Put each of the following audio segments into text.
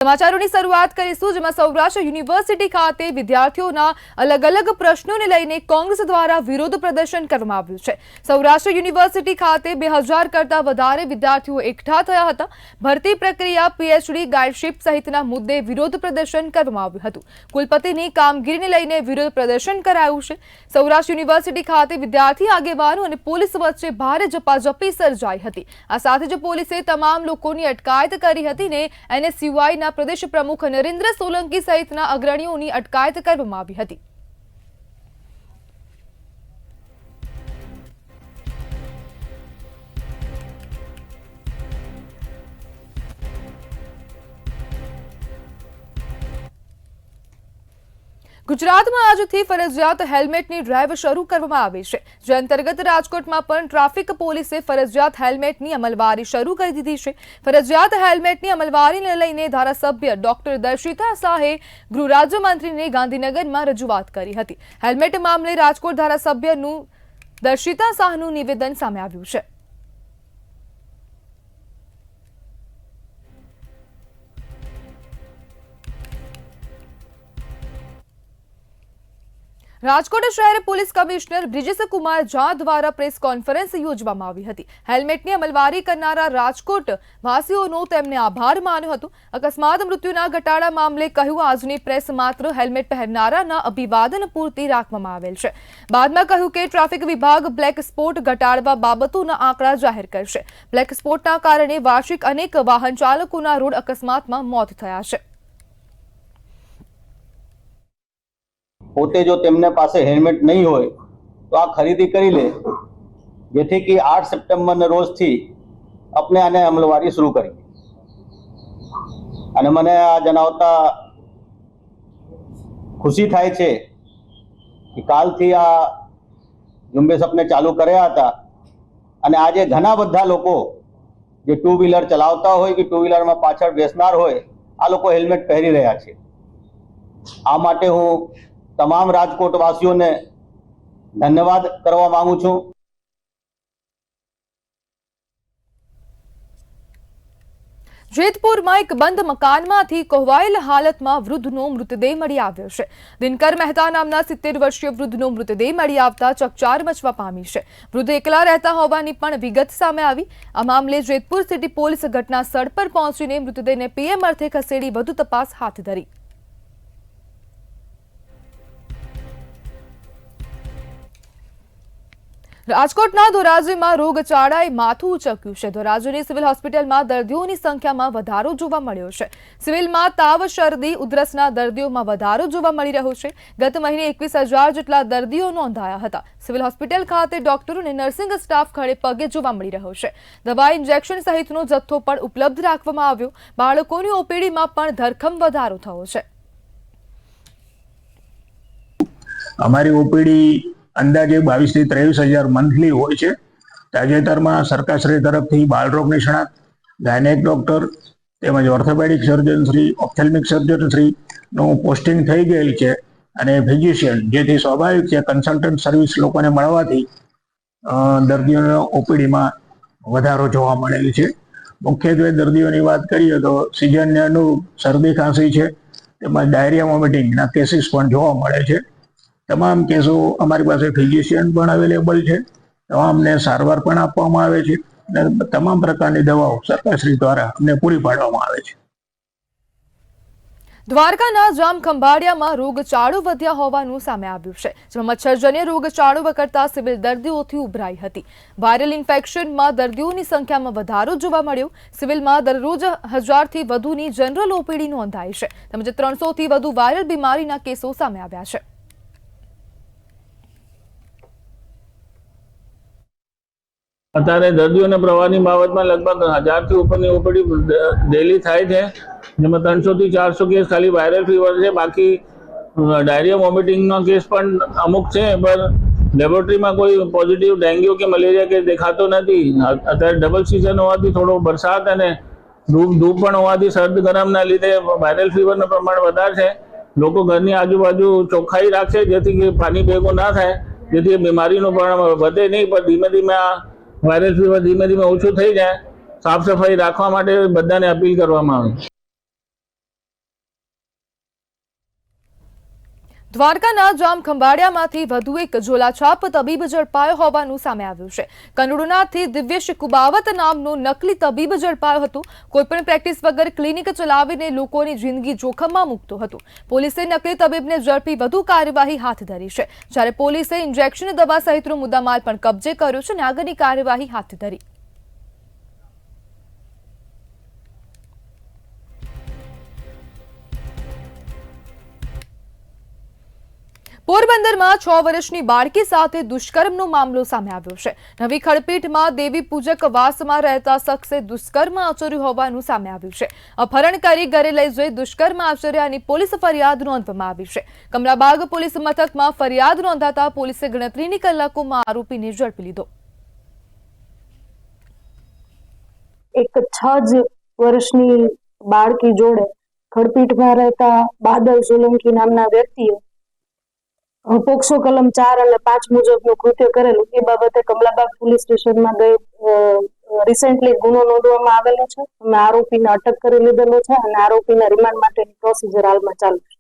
સમાચારોની શરૂઆત કરીશું, જેમાં સૌરાષ્ટ્ર યુનિવર્સિટી ખાતે વિદ્યાર્થીઓના અલગ અલગ પ્રશ્નોને લઈને કોંગ્રેસ દ્વારા વિરોધ પ્રદર્શન કરવામાં આવ્યું છે। સૌરાષ્ટ્ર યુનિવર્સિટી ખાતે 2000 કરતા વધારે વિદ્યાર્થીઓ એકઠા થયા હતા। ભરતી પ્રક્રિયા, પીએચડી, ગાઈડશીપ સહિતના મુદ્દે વિરોધ પ્રદર્શન કરવામાં આવ્યું હતું। કુલપતિની કામગીરીને લઈને વિરોધ પ્રદર્શન કરાયું છે। સૌરાષ્ટ્ર યુનિવર્સિટી ખાતે વિદ્યાર્થી આગેવાનો અને પોલીસ વચ્ચે ભારે ઝપાઝપી સર્જાઈ હતી। આ સાથે જ પોલીસે તમામ લોકોની અટકાયત કરી હતી ને એનએસયુઆઈના प्रदेश प्रमुख नरेंद्र सोलंकी सहितना अग्रणीओनी अटकायत करवामां आवी हती। गुजरात में आजथी फरजियात हेलमेटनी ड्राइव शुरू करवामां आवी छे, जे अंतर्गत राजकोटमां पण ट्राफिक पोलीसे फरजियात हेलमेटनी अमलवारी शुरू करी दीधी छे। फरजियात हेलमेटनी अमलवारीने लईने धारासभ्य डॉक्टर दर्शिता शाहे गृह राज्यमंत्रीने गांधीनगरमां रजूआत करी हती। हेलमेट मामले राजकोट धारासभ्यनुं दर्शिता शाहनुं निवेदन सामे आव्युं छे। राजकोट शहर पुलिस कमिश्नर ब्रिजेश कुमार झा द्वारा प्रेस कॉन्फरन्स योजवामां आवी हती। हेलमेटनी अमलवारी करनारा राजकोट वासीओनो तेमणे आभार मान्यो हतो। अकस्मात मृत्युना घटाडा मामले कह्युं, आजनी प्रेस मात्र हेलमेट पहेरनाराना अभिवादन पूरती राखवामां आवेल छे। बादमां कह्युं के ट्राफिक विभाग ब्लेक स्पॉट घटाडवा बाबतोना आंकड़ा जाहेर करशे। ब्लेक स्पॉटना कारणे वार्षिक अनेक वाहन चालकोना रोड अकस्मातमां मौत थया छे। પોતે જો તેમને પાસે હેલ્મેટ નહીં હોય તો આ ખરીદી કરી લે, જેથી કે 8 સપ્ટેમ્બરના રોજથી આપણે આને અમલવારી શરૂ કરી। અને મને આ જણાવતા ખુશી થાય છે કે કાલથી આ ઝુંબેશ આપણે ચાલુ કર્યા હતા અને આજે ઘણા બધા લોકો જે ટુ વ્હીલર ચલાવતા હોય કે ટુ વ્હીલરમાં પાછળ બેસનાર હોય, આ લોકો હેલ્મેટ પહેરી રહ્યા છે। આ માટે હું तमाम राजकोटवासीओं ने धन्यवाद करवा मांगू छूं। जेतपुर में एक बंद मकान में कोहवाયેલ हालतમાં वृद्धનો मृतदेह મળી આવ્યો છે। દિનકર મહેતા નામના 70 વર્ષીય વૃદ્ધનો મૃતદેહ મળી આવતા ચકચાર મચવા પામી છે। વૃદ્ધ એકલા રહેતા હોવાની પણ વિગત સામે આવી। આ મામલે જેતપુર સિટી પોલીસ ઘટના સ્થળ પર પહોંચીને મૃતદેહને પીએમ અર્થે ખસેડી વધુ તપાસ હાથ ધરી। રાજકોટના ધોરાજીમાં રોગચાળાએ માથું ઉચક્યું છે। ધોરાજીની સિવિલ હોસ્પિટલમાં દર્દીઓની સંખ્યામાં વધારો જોવા મળ્યો છે। સિવિલમાં તાવ, શરદી, ઉધરસના દર્દીઓમાં વધારો જોવા મળી રહ્યો છે। ગત મહિને 21,000 જેટલા દર્દીઓ નોંધાયા હતા। સિવિલ હોસ્પિટલ ખાતે ડોક્ટરો અને નર્સિંગ સ્ટાફ ખડે પગે જોવા મળી રહ્યો છે। દવા, ઇન્જેક્શન સહિતનો જથ્થો પણ ઉપલબ્ધ રાખવામાં આવ્યો। બાળકોની ઓપીડીમાં પણ ધરખમ વધારો થયો છે। અમારી ઓપીડી અંદાજે 22,000 થી 23,000 મંથલી હોય છે। તાજેતરમાં સરકારશ્રી તરફથી બાળરોગ નિષ્ણાત, ગાયનેક ડોક્ટર તેમજ ઓર્થોપેડિક સર્જનશ્રી, ઓપ્થેલ્મિક સર્જનશ્રીનું પોસ્ટિંગ થઈ ગયેલ છે અને ફિઝિશિયન, જેથી સ્વાભાવિક છે કન્સલ્ટન્ટ સર્વિસ લોકોને મળવાથી દર્દીઓના ઓપીડીમાં વધારો જોવા મળેલ છે। મુખ્યત્વે દર્દીઓની વાત કરીએ તો સિઝનને અનુરૂપ શરદી, ખાંસી છે તેમજ ડાયરિયા, વોમિટિંગના કેસીસ પણ જોવા મળે છે। તમામ કેસો અમારી પાસે ફિઝિશિયન પણ અવેલેબલ છે। તમામને સારવાર પણ આપવામાં આવે છે અને તમામ પ્રકારની દવાઓ સરકારશ્રી દ્વારા અમને પૂરી પાડવામાં આવે છે। દ્વારકાના જામખંભાળિયામાં રોગચાળો વધ્યા હોવાનું સામે આવ્યું છે, જેમાં મચ્છરજન્ય રોગચાળો વકરતા સિવિલ દર્દીઓથી ઉભરાઈ હતી। વાયરલ ઇન્ફેક્શનમાં દર્દીઓની સંખ્યામાં વધારો જોવા મળ્યો। સિવિલમાં દરરોજ 1000 થી વધુની જનરલ ઓપીડી નોંધાઈ છે, તેમજ 300 થી વધુ વાયરલ બીમારીના કેસો સામે આવ્યા છે। અત્યારે દર્દીઓના પ્રવાહની બાબતમાં લગભગ 1000 થી ઉપરની ઓપીડી ડેલી થાય છે, જેમાં 300 થી 400 કેસ ખાલી વાયરલ ફીવર છે। બાકી ડાયરિયા, વોમિટિંગનો કેસ પણ અમુક છે, પણ લેબોરેટરીમાં કોઈ પોઝિટિવ ડેન્ગ્યુ કે મલેરિયા કેસ દેખાતો નથી। અત્યારે ડબલ સિઝન હોવાથી થોડો વરસાદ અને ધૂપ પણ હોવાથી શરદ ગરમના લીધે વાયરલ ફીવરનું પ્રમાણ વધારે છે। લોકો ઘરની આજુબાજુ ચોખ્ખાઈ રાખશે, જેથી કે પાણી ભેગું ના થાય, જેથી બીમારીનું પ્રમાણ વધે નહીં, પણ ધીમે ધીમે આ વાયરલ ફીવર ધીમે ધીમે ઓછું થઈ જાય। સાફ સફાઈ રાખવા માટે બધાને અપીલ કરવામાં આવે। દ્વારકાના જામ ખંભાળિયામાંથી વધુ એક ઝોલાછાપ તબીબ ઝડપાયો હોવાનું સામે આવ્યું છે. કનોડનાથી દિવ્યેશ કુબાવત નામનો નકલી તબીબ ઝડપાયો હતો. કોઈપણ પ્રેક્ટિસ વગર ક્લિનિક ચલાવીને લોકોની જિંદગી જોખમમાં મૂકતો હતો. પોલીસે નકલી તબીબને ઝડપી વધુ કાર્યવાહી હાથ ધરી છે. જ્યારે પોલીસે ઇન્જેક્શન દવા સહિતનો મુદ્દામાલ પણ કબજે કર્યો છે અને આગળની કાર્યવાહી હાથ ધરી. પોરબંદરમાં 6 વર્ષની બાળકી સાથે દુષ્કર્મનો મામલો સામે આવ્યો છે. નવી ખડપીઠમાં દેવી પૂજક વાસમાં રહેતા શખ્સે દુષ્કર્મ આચર્યું હોવાનું સામે આવ્યું છે. અપહરણ કરી ઘરે લઈ જઈ દુષ્કર્મ આચર્યાની પોલીસ ફરિયાદ નોંધવામાં આવી છે. કમલાબાગ પોલીસ મથકમાં ફરિયાદ નોંધાતા પોલીસે ગણતરીની કલાકોમાં આરોપીને ઝડપી લીધો. એક 6 વર્ષની બાળકી જોડે ખડપીઠમાં રહેતા બાદલ સોલંકી નામના વ્યક્તિએ પોક્સો કલમ 4 અને 5 મુજબનું કૃત્ય કરેલું એ બાબતે કમલાબાગ પોલીસ સ્ટેશનમાં રિસેન્ટલી ગુનો નોંધવામાં આવેલો છે. અમે આરોપીને અટક કરી લીધેલો છે અને આરોપીના રિમાન્ડ માટેની પ્રોસિજર હાલમાં ચાલુ છે.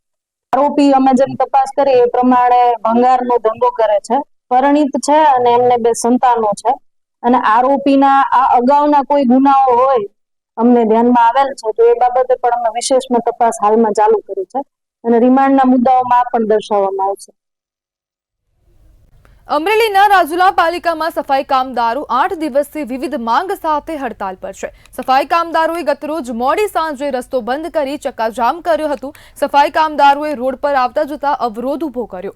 આરોપી અમે જેમ તપાસ કરી એ પ્રમાણે ભંગારનો ધંધો કરે છે, પરિણીત છે અને એમને 2 સંતાનો છે. અને આરોપીના આ અગાઉના કોઈ ગુનાઓ હોય અમને ધ્યાનમાં આવેલ છે તો એ બાબતે પણ અમે વિશેષમાં તપાસ હાલમાં ચાલુ કરી છે અને રિમાન્ડના મુદ્દાઓમાં પણ દર્શાવવામાં આવશે. અમરેલીના રાજુલા પાલિકામાં સફાઈ કામદારો 8 દિવસથી વિવિધ માંગ સાથે હડતાલ પર છે. સફાઈ કામદારોએ ગતરોજ મોડી સાંજે રસ્તો બંધ કરી ચક્કાજામ કર્યો હતો. સફાઈ કામદારોએ રોડ પર આવતા જતા અવરોધ ઉભો કર્યો.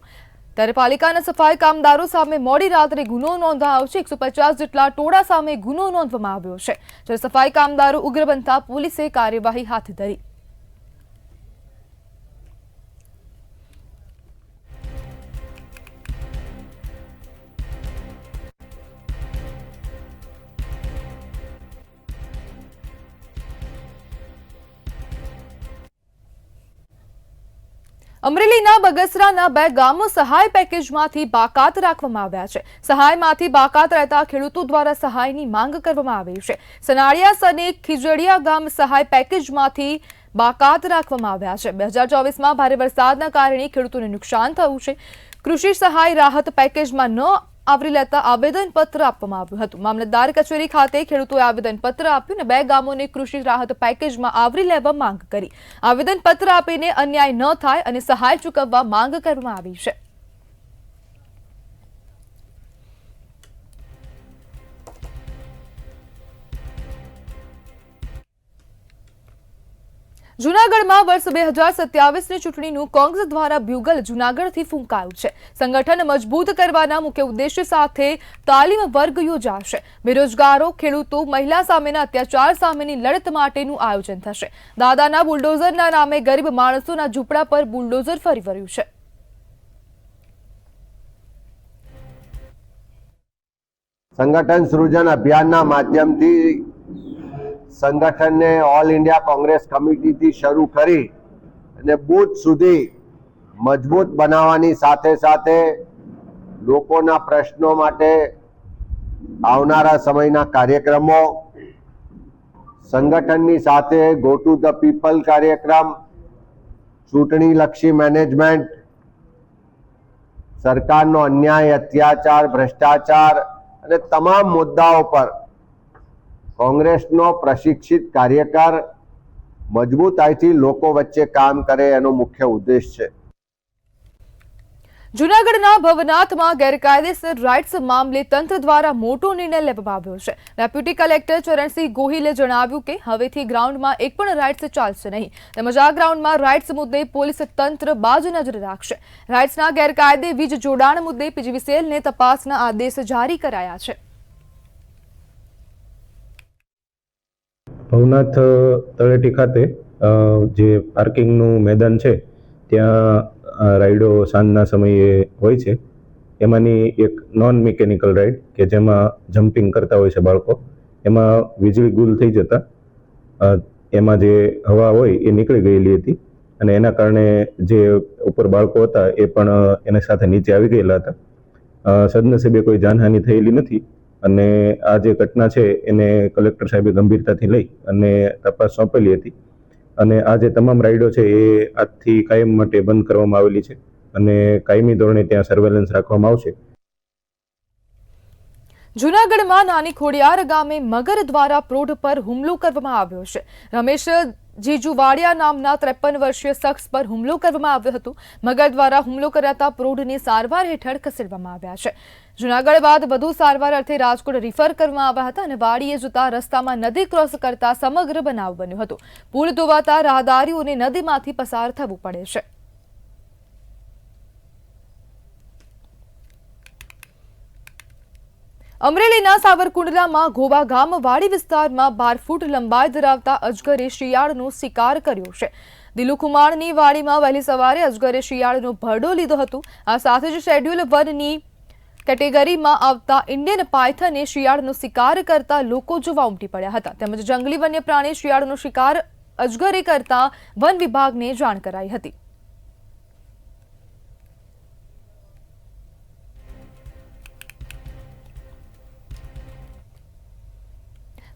ત્યારે પાલિકાના સફાઈ કામદારો સામે મોડી રાત્રે ગુનો નોંધાયો છે. 150 જેટલા ટોળા સામે ગુનો નોંધવામાં આવ્યો છે. જ્યારે સફાઈ કામદારો ઉગ્ર બનતા પોલીસે કાર્યવાહી હાથ ધરી. અમરેલીના બગસરાના 2 ગામો સહાય પેકેજમાંથી બાકાત રાખવામાં આવ્યા છે. સહાયમાંથી બાકાત રહેતા ખેડૂતો દ્વારા સહાયની માંગ કરવામાં આવી છે. સનાળિયા અને ખીજડીયા ગામ સહાય પેકેજમાંથી બાકાત રાખવામાં આવ્યા છે. 2024માં ભારે વરસાદના કારણે ખેડૂતોને નુકસાન થયું છે. કૃષિ સહાય રાહત પેકેજમાં ન આવરી લેતા આવેદનપત્ર આપવામાં આવ્યું હતું. મામલતદાર કચેરી ખાતે ખેડૂતોએ આવેદનપત્ર આપ્યું અને 2 ગામોને કૃષિ રાહત પેકેજમાં આવરી લેવા માંગ કરી. આવેદનપત્ર આપીને અન્યાય ન થાય અને સહાય ચૂકવવા માંગ કરવામાં આવી છે. જૂનાગઢમાં વર્ષ 2027ની ચૂંટણીનું કોંગ્રેસ દ્વારા બ્યુગલ જૂનાગઢથી ફૂંકાયું છે. સંગઠન મજબૂત કરવાના મુખ્ય ઉદ્દેશ્ય સાથે તાલીમ વર્ગ યોજાશે. બેરોજગારો, ખેડૂતો, મહિલા સામેના અત્યાચાર સામેની લડત માટેનું આયોજન થશે. દાદાના બુલડોઝરના નામે ગરીબ માણસોના ઝૂંપડા પર બુલડોઝર ફરી વળ્યું છે. સંગઠન સૃજન અભિયાનના માધ્યમથી સંગઠનને ઓલ ઇન્ડિયા કોંગ્રેસ કમિટીથી શરૂ કરી અને બૂથ સુધી મજબૂત બનાવવાની સાથે સાથે લોકોના પ્રશ્નો માટે આવનારા સમયના કાર્યક્રમો, સંગઠનની સાથે ગો ટુ ધ પીપલ કાર્યક્રમ, ચૂંટણીલક્ષી મેનેજમેન્ટ, સરકારનો અન્યાય, અત્યાચાર, ભ્રષ્ટાચાર અને તમામ મુદ્દાઓ પર કોંગ્રેસનો પ્રશિક્ષિત કાર્યકર મજબૂતાઈથી લોકો વચ્ચે કામ કરે એનો મુખ્ય ઉદ્દેશ છે. જૂનાગઢના ભવનાથમાં ગેરકાયદેસર રાઇટ્સ મામલે તંત્ર દ્વારા મોટો નિર્ણય લેવામાં આવ્યો છે. ડેપ્યુટી કલેક્ટર ચરણસિંહ ગોહિલે જણાવ્યું કે હવેથી ગ્રાઉન્ડમાં એક પણ રાઇટ્સ ચાલશે નહીં. તેમજ આ ગ્રાઉન્ડમાં રાઇટ્સ મુદ્દે પોલીસ તંત્ર બાજ નજર રાખશે. રાઇટ્સના ગેરકાયદે વીજ જોડાણ મુદ્દે પીજીવીસીએલને તપાસના આદેશ જારી કરાયા છે. ભવનાથ તળેટી ખાતે જે પાર્કિંગનું મેદાન છે ત્યાં રાઈડો સાંજના સમયે હોય છે. એમાંની એક નોન મિકેનિકલ રાઈડ કે જેમાં જમ્પિંગ કરતા હોય છે બાળકો, એમાં વીજળી ગુલ થઈ જતા એમાં જે હવા હોય એ નીકળી ગયેલી હતી અને એના કારણે જે ઉપર બાળકો હતા એ પણ એના સાથે નીચે આવી ગયેલા હતા. સદનસીબે કોઈ જાનહાનિ થયેલી નથી અને આ જે ઘટના છે એને કલેક્ટર સાહેબે ગંભીરતાથી લઈ અને તપાસ સોંપેલી હતી અને આ જે તમામ રાઈડો છે એ આજથી કાયમ માટે બંધ કરવામાં આવેલી છે અને કાયમી ધોરણે ત્યાં સર્વેલન્સ રાખવામાં આવશે. જૂનાગઢમાં નાની ખોડિયાર ગામે મગર દ્વારા પ્રૌઢ પર હુમલો કરવામાં આવ્યો છે. રમેશ જીજુવાડિયા નામના 53 વર્ષીય શખ્સ પર હુમલો કરવામાં આવ્યો હતો. મગર દ્વારા હુમલો કરાતા પ્રૌઢને સારવાર હેઠળ ખસેડવામાં આવ્યા છે. જૂનાગઢ બાદ વધુ સારવાર અર્થે રાજકોટ રિફર કરવામાં આવ્યા હતા અને વાડીએ જતા રસ્તામાં નદી ક્રોસ કરતા સમગ્ર બનાવ બન્યો હતો. પુલ ધોવાતા રાહદારીઓને નદીમાંથી પસાર થવું પડે છે. અમરેલીના સાવરકુંડલામાં ઘોવા ગામ વાડી વિસ્તારમાં 12 ફૂટ લંબાઈ ધરાવતા અજગરે શિયાળનો શિકાર કર્યો છે. દિલુકુમારની વાડીમાં વહેલી સવારે અજગરે શિયાળનો ભરડો લીધો હતો. આ સાથે જ શેડ્યુલ 1ની કેટેગરીમાં આવતા ઇન્ડિયન પાયથને શિયાળનો શિકાર કરતા લોકો જોવા ઉમટી પડ્યા હતા. તેમજ જંગલી વન્ય પ્રાણી શિયાળનો શિકાર અજગરે કરતા વન વિભાગને જાણ કરાઈ હતી.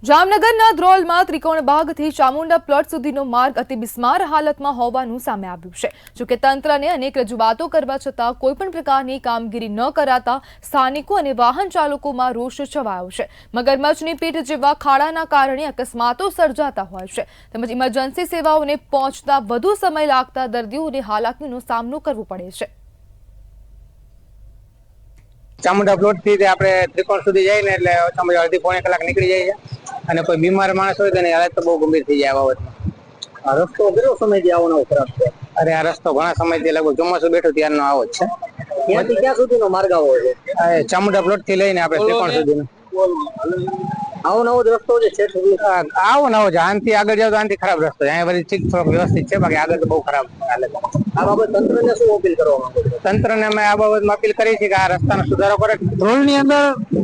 જામનગરના ધ્રોલમાં ત્રિકોણબાગથી ચામુંડા પ્લોટ સુધીનો માર્ગ અતિ બિસ્માર હાલતમાં હોવાનું સામે આવ્યું છે. જોકે તંત્રને અનેક રજૂઆતો કરવા છતાં કોઈપણ પ્રકારની કામગીરી ન કરાતા સ્થાનિકો અને વાહન ચાલકોમાં રોષ છવાયો છે. મગરમચ્છની પીઠ જેવા ખાડાના કારણે અકસ્માતો સર્જાતા હોય છે. તેમજ ઇમરજન્સી સેવાઓને પહોંચતા વધુ સમય લાગતા દર્દીઓને હાલાકીનો સામનો કરવો પડે છે. ચામુંડા પ્લોટ થી આપણે ત્રિકોણ સુધી જઈને એટલે ઓછામાં અડધી પોણી કલાક નીકળી જાય છે. અને કોઈ બીમાર માણસ હોય તો એની હાલત તો બહુ ગંભીર થઈ જાય આ બાબતમાં. આ રસ્તો કેટલો સમયથી આવો નવો ખરાબ છે? અરે આ રસ્તો ઘણા સમયથી લગભગ ચોમાસું બેઠું ત્યારનો આવો જ છે. ત્યાંથી ક્યાં સુધીનો માર્ગ આવો છે? ચામુંડા પ્લોટ થી લઈને આપણે ત્રિકોણ સુધીનો આવો નવો જ રસ્તો છે. આવો નવો છે. આનાથી આગળ જાવ તો આનાથી ખરાબ રસ્તો છે. અહીંયા બધી ઠીક થોડોક વ્યવસ્થિત છે, બાકી આગળ તો બહુ ખરાબ હાલત. આ બાબત તંત્રને શું અપીલ કરવા માંગો છો? તંત્રને અમે આ બાબતમાં અપીલ કરી છે કે આ રસ્તાનો સુધારો કરે. ધ્રોલની અંદર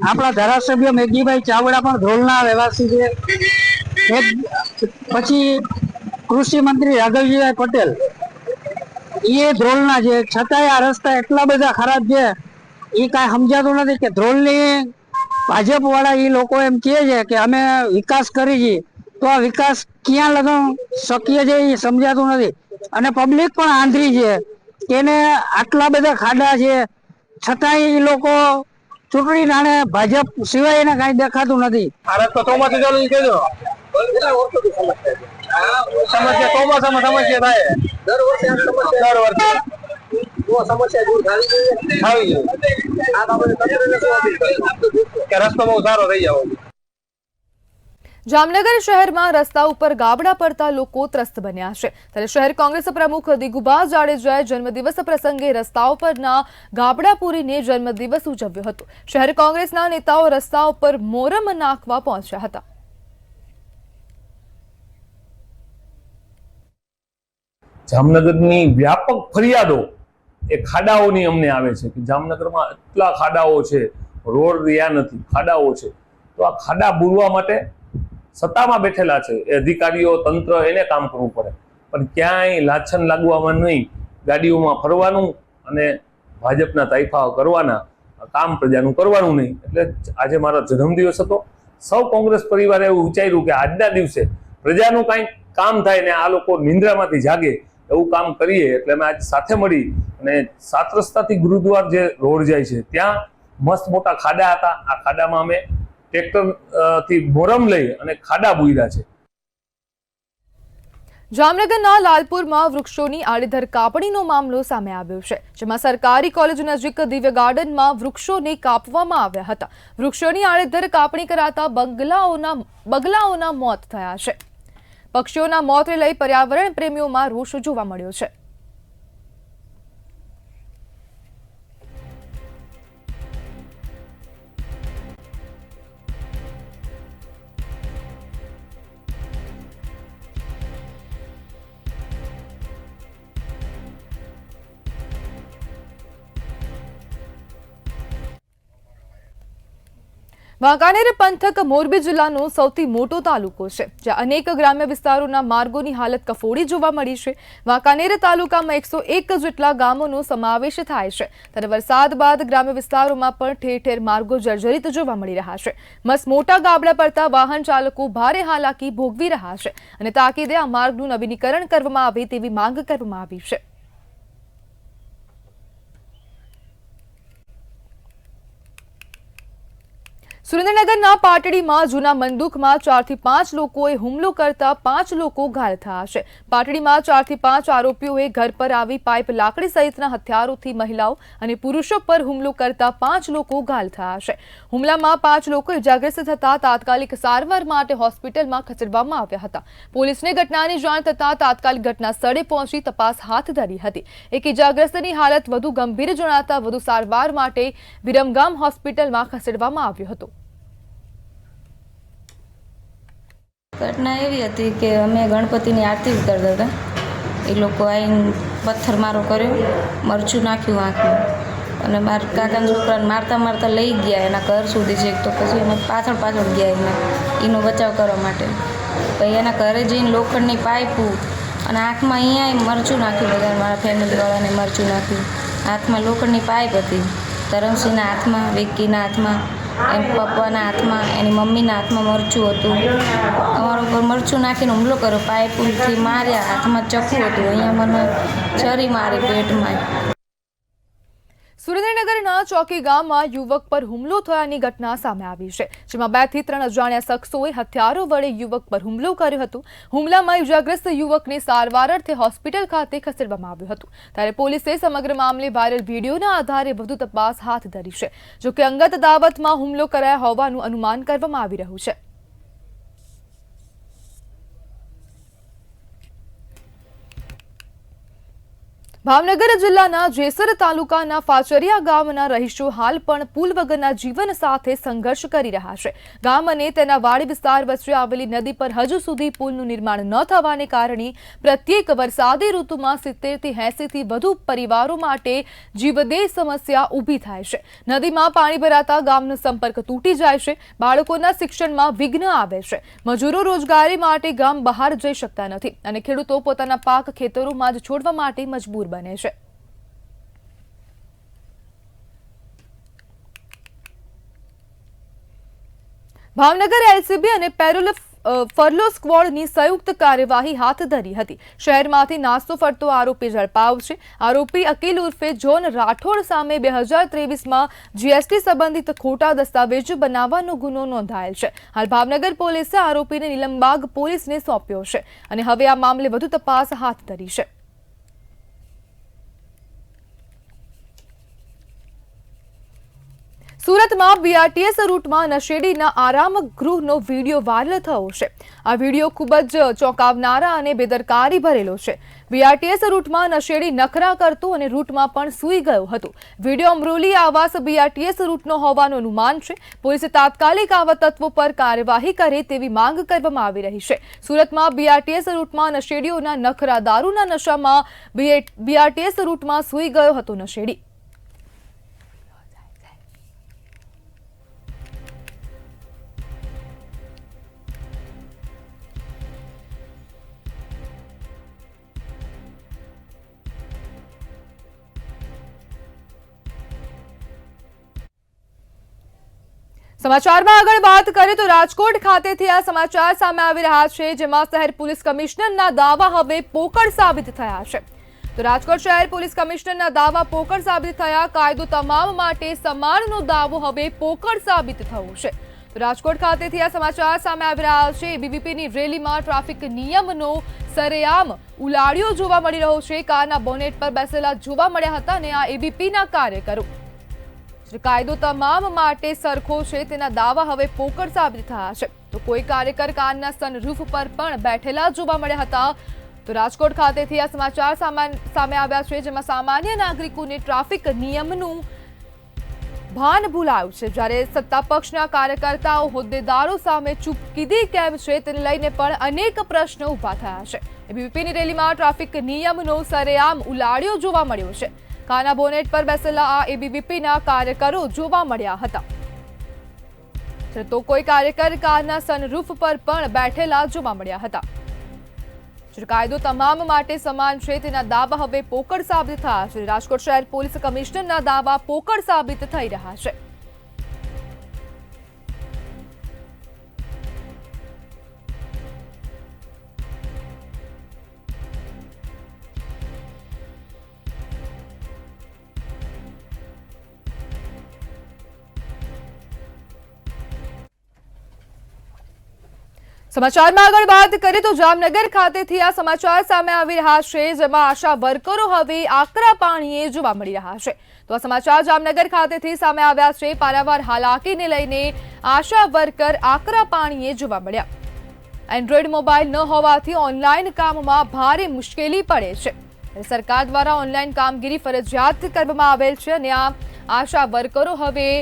આપણા ધારાસભ્ય મેઘજીભાઈ ચાવડા પણ ધ્રોલના રહેવાસી છે. પછી કૃષિ મંત્રી રાઘવજીભાઈ પટેલ એ ધ્રોલના છે, છતાંય આ રસ્તા એટલા બધા ખરાબ છે એ કાંઈ સમજાતું નથી કે ધ્રોલની ભાજપ વાળા એ લોકો એમ કહે છે કે અમે વિકાસ કરી છીએ, તો આ વિકાસ ક્યાં લગન શક્ય છે એ સમજાતું નથી. અને પબ્લિક પણ આંધળી છે કે એને આટલા બધા ખાડા છે છતાંય એ લોકો ચૂંટણી નાણે ભાજપ સિવાય એને કાંઈ દેખાતું નથી. આ રસ્તો ચોમાસું ચાલુ કહેજો. સમસ્યા ચોમાસામાં સમસ્યા થાય દર વર્ષે સમસ્યા દૂર થવી જોઈએ. આ બાબતે તંત્રને શું અપીલ કે રસ્તો બહુ સારો થઈ જાવ. જામનગર શહેરમાં રસ્તા ઉપર ગાબડા પડતા લોકો ત્રસ્ત બન્યા છે. ત્યારે શહેર કોંગ્રેસ પ્રમુખ દિગુભા જાડેજાએ જન્મદિવસ પ્રસંગે રસ્તાઓ પરના ગાબડા પૂરીને જન્મદિવસ ઉજવ્યો હતો. શહેર કોંગ્રેસના નેતાઓ રસ્તા ઉપર મોરમ નાખવા પહોંચ્યા હતા. જામનગરની વ્યાપક ફરિયાદો એ ખાડાઓની અમને આવે છે કે જામનગરમાં એટલા ખાડાઓ છે, રોડ રહ્યા નથી, ખાડાઓ છે. તો આ ખાડા બુરવા માટે સત્તામાં બેઠેલા છે એ અધિકારીઓ, તંત્ર, એને કામ કરવું પડે. પણ ક્યાંય લાછન લાગવામાં નહીં, ગાડીઓમાં ફરવાનું અને ભાજપના તાઇફા કરવાના, કામ પ્રજાનું કરવાનું નહીં. એટલે આજે મારો જન્મદિવસ હતો. સૌ કોંગ્રેસ પરિવારે એવું વિચાર્યું કે આજના દિવસે પ્રજાનું કાંઈક કામ થાય ને આ લોકો નિંદ્રામાંથી જાગે એવું કામ કરીએ. એટલે અમે આજ સાથે મળી અને 7 રસ્તાથી ગુરુદ્વાર જે રોડ જાય છે ત્યાં મસ્ત મોટા ખાડા હતા. આ ખાડામાં અમે ટ્રેક્ટર થી મોરમ લઈ અને ખાડા બુર્યા છે. જામનગરના લાલપુરમાં વૃક્ષોની આડેધડ કાપણીનો મામલો સામે આવ્યો છે, જેમાં સરકારી કોલેજ નજીક દિવ્ય ગાર્ડનમાં વૃક્ષોને કાપવામાં આવ્યા હતા. વૃક્ષોની આડેધડ કાપણી કરાતા બગલાઓના મોત થયા છે. પક્ષીઓના મોતને લઈ પર્યાવરણ પ્રેમીઓમાં રોષ જોવા મળ્યો છે. વાંકાનેર પંથક મોરબી જિલ્લાનો સૌથી મોટો તાલુકો છે, જ્યાં અનેક ગ્રામ્ય વિસ્તારોના માર્ગોની હાલત કફોડી જોવા મળી છે. વાંકાનેર તાલુકામાં 101 જેટલા ગામોનો સમાવેશ થાય છે. ત્યારે વરસાદ બાદ ગ્રામ્ય વિસ્તારોમાં પણ ઠેર ઠેર માર્ગો જર્જરિત જોવા મળી રહ્યા છે. મસ્ત મોટા ગાબડા પડતા વાહન ચાલકો ભારે હાલાકી ભોગવી રહ્યા છે અને તાકીદે આ માર્ગનું નવીનીકરણ કરવામાં આવે તેવી માંગ કરવામાં આવી છે. સુરેન્દ્રનગરના પાટડીમાં જૂના બંદૂકમાં 4 થી 5 લોકોએ હુમલો કરતા 5 લોકો ઘાયલ થયા છે. પાટડીમાં 4 થી 5 આરોપીઓએ ઘર પર આવી પાઇપ, લાકડી સહિતના હથિયારોથી મહિલાઓ અને પુરુષો પર હુમલો કરતા 5 લોકો ઘાયલ થયા છે. હુમલામાં 5 લોકો ઇજાગ્રસ્ત થતા તાત્કાલિક સારવાર માટે હોસ્પિટલમાં ખસેડવામાં આવ્યા હતા. પોલીસને ઘટનાની જાણ થતાં તાત્કાલિક ઘટના સ્થળે પહોંચી તપાસ હાથ ધરી હતી. એક ઇજાગ્રસ્તની હાલત વધુ ગંભીર જણાતા વધુ સારવાર માટે વિરમગામ હોસ્પિટલમાં ખસેડવામાં આવ્યો હતો. ઘટના એવી હતી કે અમે ગણપતિની આરતી ઉતારતા હતા. એ લોકો આવીને પથ્થરમારો કર્યો, મરચું નાખ્યું આંખમાં અને મારા કાકાના છોકરાને મારતા મારતા લઈ ગયા એના ઘર સુધી છે. તો પછી અમે પાછળ ગયા એનો બચાવ કરવા માટે. પછી એના ઘરે જઈને લોખંડની પાઇપું અને આંખમાં અહીંયા મરચું નાખ્યું. બધા મારા ફેમિલીવાળાને મરચું નાખ્યું. હાથમાં લોખંડની પાઇપ હતી. ધરમસિંહના હાથમાં, વિક્કીના હાથમાં, એમ પપ્પાના હાથમાં, એની મમ્મીના હાથમાં મરચું હતું. અમારા ઉપર મરચું નાખીને હુમલો કર્યો. પાઇપથી માર્યા, હાથમાં ચપ્પુ હતું, અહીંયા મને છરી મારી પેટમાં. સુરેન્દ્રનગરના ચોકી ગામમાં યુવક પર હુમલો થયાની ઘટના સામે આવી છે, જેમાં 2 થી 3 અજાણ્યા શખ્સોએ હથિયારો વડે યુવક પર હુમલો કર્યો હતો. હુમલામાં ઇજાગ્રસ્ત યુવકને સારવાર અર્થે હોસ્પિટલ ખાતે ખસેડવામાં આવ્યું હતું. ત્યારે પોલીસે સમગ્ર મામલે વાયરલ વિડીયોના આધારે વધુ તપાસ હાથ ધરી છે. જોકે અંગત દાવતમાં હુમલો કરાયો હોવાનું અનુમાન કરવામાં આવી રહ્યું છે. ભાવનગર જિલ્લાના જેસર તાલુકાના ફાચરિયા ગામના રહીશો હાલ પણ પુલ વગરના જીવન સાથે સંઘર્ષ કરી રહ્યા છે. ગામ અને તેના વાડી વિસ્તાર વચ્ચે આવેલી નદી પર હજુ સુધી પુલનું નિર્માણ ન થવાને કારણે પ્રત્યેક વરસાદી ઋતુમાં 70 થી 80 થી વધુ પરિવારો માટે જીવદેહ સમસ્યા ઊભી થાય છે. નદીમાં પાણી ભરાતા ગામનો સંપર્ક તૂટી જાય છે. બાળકોના શિક્ષણમાં વિઘ્ન આવે છે. મજૂરો રોજગારી માટે ગામ બહાર જઈ શકતા નથી અને ખેડૂતો પોતાના પાક ખેતરોમાં જ છોડવા માટે મજબૂર બને છે. ભાવનગર એલસીબી અને પેરોલ ફરલો સ્ક્વોડની સંયુક્ત કાર્યવાહી હાથ ધરી હતી. શહેરમાંથી નાસ્તો ફરતો આરોપી ઝડપાયો છે. આરોપી અકીલ ઉર્ફે જોન રાઠોડ સામે 2023માં જીએસટી સંબંધિત ખોટા દસ્તાવેજ બનાવવાનો ગુનો નોંધાયેલ છે. હાલ ભાવનગર પોલીસે આરોપીને નીલમબાગ પોલીસને સોંપ્યો છે અને હવે આ મામલે વધુ તપાસ હાથ ધરી છે. સુરતમાં બીઆરટીએસ રૂટમાં નશેડીના આરામ ગૃહનો વિડીયો વાયરલ થયો છે. આ વિડીયો ખૂબ જ ચોંકાવનારા અને બેદરકારી ભરેલો છે. બીઆરટીએસ રૂટમાં નશેડી નખરા કરતો અને રૂટમાં પણ સૂઈ ગયો હતો. વિડીયો અમરોલી આવાસ બીઆરટીએસ રૂટનો હોવાનું અનુમાન છે. પોલીસે તાત્કાલિક આવા તત્વો પર કાર્યવાહી કરે તેવી માંગ કરવામાં આવી રહી છે. સુરતમાં બીઆરટીએસ રૂટમાં નશેડીઓના નખરા. દારૂના નશામાં બીઆરટીએસ રૂટમાં સૂઈ ગયો હતો નશેડી. સમાચારમાં આગળ વાત કરીએ તો રાજકોટ ખાતેથી આ સમાચાર સામે આવી રહ્યા છે, જેમાં શહેર પોલીસ કમિશનરના દાવા હવે પોકળ સાબિત થયા છે. તો રાજકોટ શહેર પોલીસ કમિશનરના દાવા પોકળ સાબિત થયા. કાયદો તમામ માટે સમાનનો દાવો હવે પોકળ સાબિત થયો છે. તો રાજકોટ ખાતેથી આ સમાચાર સામે આવી રહ્યા છે. એબીવીપીની રેલીમાં ટ્રાફિક નિયમનો સરેઆમ ઉલાળ્યો જોવા મળી રહ્યો છે. કારના બોનેટ પર બેસેલા જોવા મળ્યા હતા અને આ એબીવીપીના કાર્યકરો. કાયદો તમામ માટે સરખો છે તેના દાવા હવે પોકળ સાબિત થયા છે. તો કોઈ કાર્યકર કારના સનરૂફ પર પણ બેઠેલા જોવા મળ્યા હતા. તો રાજકોટ ખાતેથી આ સમાચાર સામે આવ્યા છે, જેમાં સામાન્ય નાગરિકોને ટ્રાફિક નિયમનું ભાન ભૂલાયું છે. જ્યારે સત્તા પક્ષના કાર્યકર્તાઓ હોદ્દેદારો સામે ચૂપકીદી કેમ છે તેને લઈને પણ અનેક પ્રશ્નો ઊભા થયા છે. એબીવીપીની રેલીમાં ટ્રાફિક નિયમનો સરેઆમ ઉલાળ્યો જોવા મળ્યો છે. કારના બોનેટ પર બેસેલા આ એબીવીપીના કાર્યકરો જોવા મળ્યા હતા. તો કોઈ કાર્યકર કારના સનરૂફ પર પણ બેઠેલા જોવા મળ્યા હતા. કાયદો તમામ માટે સમાન છે તેના દાવા હવે પોકળ સાબિત થયા છે. રાજકોટ શહેર પોલીસ કમિશનરના દાવા પોકળ સાબિત થઈ રહ્યા છે. સમાચારમાં આગળ વાત કરીએ તો જામનગર ખાતેથી આ સમાચાર સામે આવી રહ્યા છે, જેમાં આશા વર્કરો હવે આકરા પાણીએ જોવા મળી રહ્યા છે। તો આ સમાચાર જામનગર ખાતેથી સામે આવ્યા છે। પારાવાર હાલાકીને લઈને આશા વર્કર આકરા પાણીએ જોવા મળ્યા। એન્ડ્રોઈડ મોબાઈલ ન હોવાથી ઓનલાઈન કામમાં ભારે મુશ્કેલી પડે છે। સરકાર દ્વારા ઓનલાઈન કામગીરી ફરજિયાત કરવામાં આવેલ છે અને આ આશા વર્કરો હવે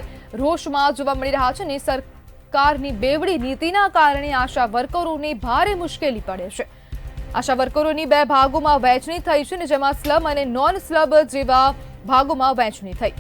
રોષમાં જોવા મળી રહ્યા છે અને સરકારની બેવડી નીતિના કારણે આશા વર્કરોને ભારે મુશ્કેલી પડે છે। આશા વર્કરોની બે ભાગોમાં વહેંચણી થઈ છે, જેમાં સ્લમ અને નોન સ્લબ જેવા ભાગોમાં વહેંચણી થઈ।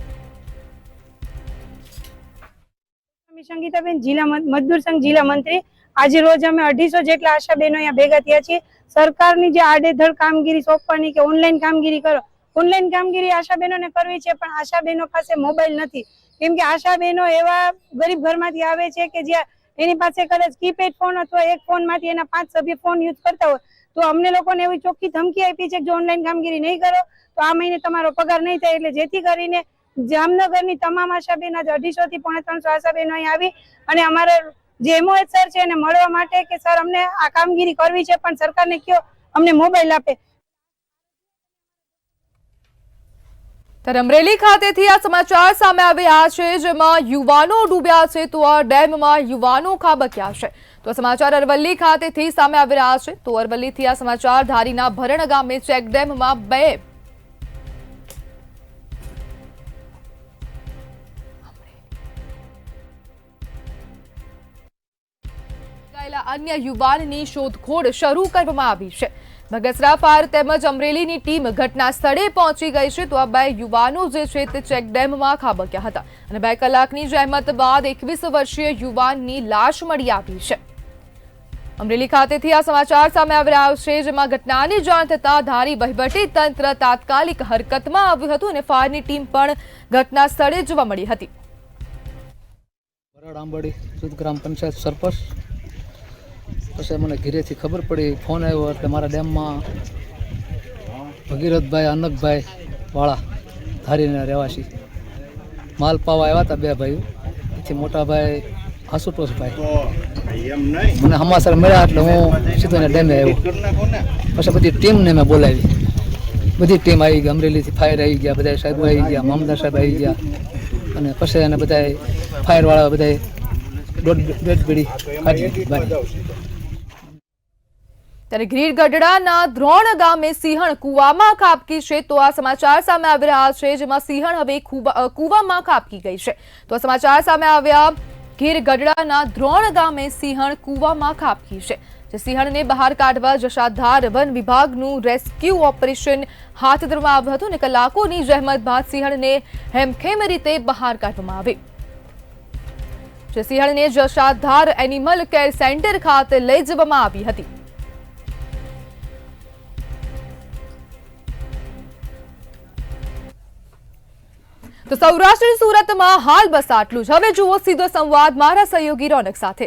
સંગીતાબેન જિલ્લા મજદૂર સંઘ જિલ્લા મંત્રી, આજે રોજ અમે 250 જેટલા આશા બહેનો અહીંયા ભેગા થયા છીએ। સરકારની જે આડેધડ કામગીરી સોંપવાની કે ઓનલાઈન કામગીરી કરો, ઓનલાઈન કામગીરી આશા બહેનોને કરવી છે, પણ આશા બહેનો પાસે મોબાઈલ નથી, કેમ કે આશા બહેનો એવા ગરીબ ઘરમાંથી આવે છે કે જ્યાં એની પાસે કદાચ કીપેડ ફોન અથવા એક ફોનમાંથી એના 5 સભ્ય ફોન યુઝ કરતા હોય, તો અમને લોકોને એવી ચોખ્ખી ધમકી આપી છે કે જો ઓનલાઈન કામગીરી નહીં કરો તો આ મહિને તમારો પગાર નહીં થાય। એટલે જેથી કરીને જામનગરની તમામ આશા બહેનો 250 થી 350 આશા બહેનો અહીં આવી અને અમારા જે MOH સર છે એને મળવા માટે કે સર અમને આ કામગીરી કરવી છે, પણ સરકારને કયો અમને મોબાઈલ આપે। ત્યારે અમરેલી ખાતેથી આ સમાચાર સામે આવ્યા છે, જેમાં યુવાનો ડૂબ્યા છે તો આ ડેમમાં યુવાનો ખાબક્યા છે। તો આ સમાચાર અરવલ્લી ખાતેથી સામે આવી રહ્યા છે। તો અરવલ્લીથી આ સમાચાર ધારીના ભરણ ગામે ચેક ડેમમાં બે અન્ય યુવાનની શોધખોળ શરૂ કરવામાં આવી છે। બગસરા ફાયર તેમજ અમરેલીની ટીમ ઘટના સ્થળે પહોંચી ગઈ છે। તો આ બે યુવાનો જે છે તે ચેક ડેમમાં ખાબક્યા હતા અને 2 કલાકની જહેમત બાદ 21 વર્ષીય યુવાનની લાશ મળી આવી છે। અમરેલી ખાતેથી આ સમાચાર સામે આવી રહ્યા છે, જેમાં ઘટનાની જાણ થતાં ધારી વહીવટી તંત્ર તાત્કાલિક હરકતમાં આવ્યું હતું અને ફાયરની ટીમ પણ ઘટના સ્થળે જોવા મળી હતી। આંબાડી સુદ ગ્રામ પંચાયત સરપંચ પછી મને ઘરેથી ખબર પડી, ફોન આવ્યો એટલે મારા ડેમમાં ભગીરથભાઈ અનકભાઈ વાળા ધારીના રહેવાસી માલ પાવા આવ્યા હતા, 2 ભાઈઓ, એથી મોટા ભાઈ આશુતોષભાઈ મને સમાચાર મળ્યા એટલે હું સીધો ડેમે આવ્યો। પછી બધી ટીમને મેં બોલાવી, બધી ટીમ આવી ગઈ, અમરેલીથી ફાયર આવી ગયા, બધા સાહેબો આવી ગયા, મામદાર સાહેબ આવી ગયા અને પછી એને બધા ફાયરવાળા બધા ડેડ બીડી કાઢી બહાર। ત્યારે ગીર ગઢડાના દ્રોણ ગામે સિંહણ કૂવામાં ખાબકી છે। તો આ સમાચાર સામે આવી રહ્યા છે, જેમાં સિંહણ હવે કૂવામાં ખાબકી ગઈ છે। તો આ સમાચાર સામે આવ્યા, ગીર ગઢડાના દ્રોણ ગામે સિંહણ કૂવામાં ખાબકી છે। જે સિંહણને બહાર કાઢવા જસાધાર વન વિભાગનું રેસ્ક્યુ ઓપરેશન હાથ ધરવામાં આવ્યું હતું અને કલાકોની જહેમત બાદ સિંહણને હેમખેમ રીતે બહાર કાઢવામાં આવી। જે સિંહણને જસાધાર એનિમલ કેર સેન્ટર ખાતે લઈ જવામાં આવી હતી। તો સૌરાષ્ટ્ર સુરતમાં હાલ બસ આટલું જ। હવે જુઓ સીધો સંવાદ મારા સહયોગી રોનક સાથે।